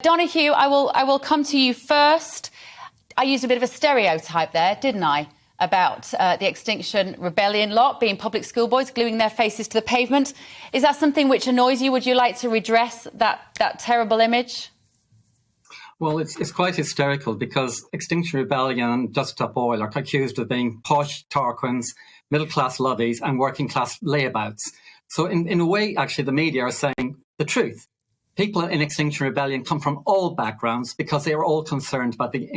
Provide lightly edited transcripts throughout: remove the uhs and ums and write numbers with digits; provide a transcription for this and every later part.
Donahue, I will come to you first. I used a bit of a stereotype there, didn't I, about the Extinction Rebellion lot being public schoolboys gluing their faces to the pavement. Is that something which annoys you? Would you like to redress that terrible image? Well, it's quite hysterical because Extinction Rebellion and Just Stop Oil are accused of being posh Tarquins, middle-class lovies and working-class layabouts. So in a way, actually, the media are saying the truth. People in Extinction Rebellion come from all backgrounds because they are all concerned about the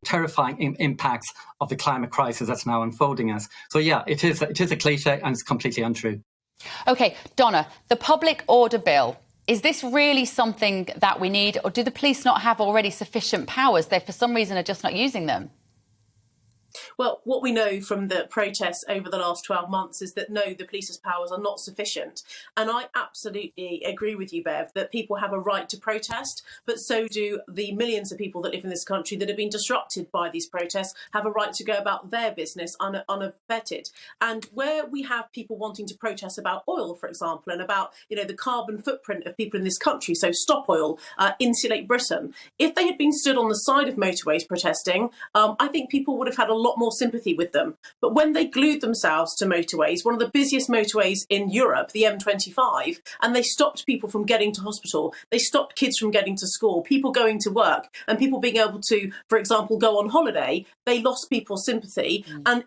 terrifying impacts of the climate crisis that's now unfolding us. So, yeah, it is a cliche and it's completely untrue. OK, Donna, the public order bill, is this really something that we need, or do the police not have already sufficient powers? They, for some reason, are just not using them. Well, what we know from the protests over the last 12 months is that, no, the police's powers are not sufficient. And I absolutely agree with you, Bev, that people have a right to protest, but so do the millions of people that live in this country that have been disrupted by these protests, have a right to go about their business unvetted. And where we have people wanting to protest about oil, for example, and about, the carbon footprint of people in this country, so stop oil, insulate Britain, if they had been stood on the side of motorways protesting, I think people would have had a lot more sympathy with them. But when they glued themselves to motorways, one of the busiest motorways in Europe, the M25, and they stopped people from getting to hospital, they stopped kids from getting to school, people going to work, and people being able to, for example, go on holiday, they lost people's sympathy. And,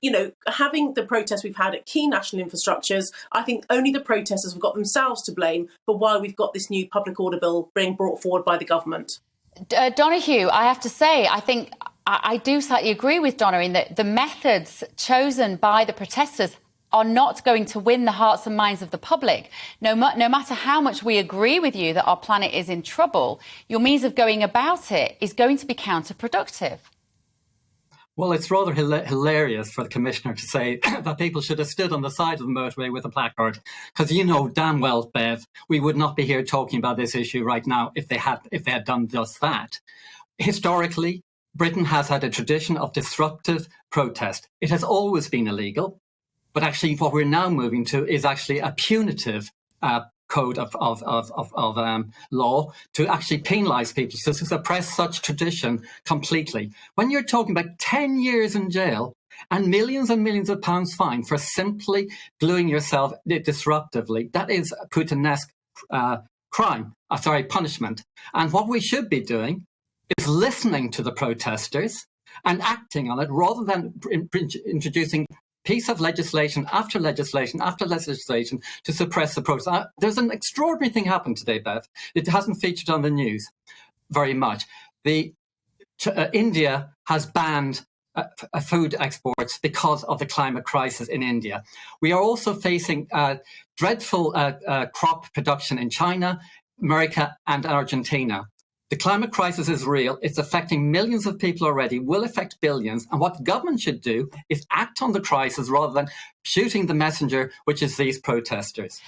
having the protests we've had at key national infrastructures, I think only the protesters have got themselves to blame for why we've got this new public order bill being brought forward by the government. Donahue, I have to say, I think I do slightly agree with Donna in that the methods chosen by the protesters are not going to win the hearts and minds of the public. No matter how much we agree with you that our planet is in trouble, your means of going about it is going to be counterproductive. Well, it's rather hilarious for the Commissioner to say that people should have stood on the side of the motorway with a placard, because you know damn well, Bev, we would not be here talking about this issue right now if they had done just that. Historically, Britain has had a tradition of disruptive protest. It has always been illegal, but actually what we're now moving to is actually a punitive code of law to actually penalise people, to suppress such tradition completely. When you're talking about 10 years in jail and millions of pounds fine for simply gluing yourself disruptively, that is a Putinesque punishment. And what we should be doing is listening to the protesters and acting on it rather than introducing piece of legislation after legislation after legislation to suppress the protest. There's an extraordinary thing happened today, Beth. It hasn't featured on the news very much. India has banned food exports because of the climate crisis in India. We are also facing dreadful crop production in China, America and Argentina. The climate crisis is real. It's affecting millions of people already, will affect billions. And what the government should do is act on the crisis rather than shooting the messenger, which is these protesters.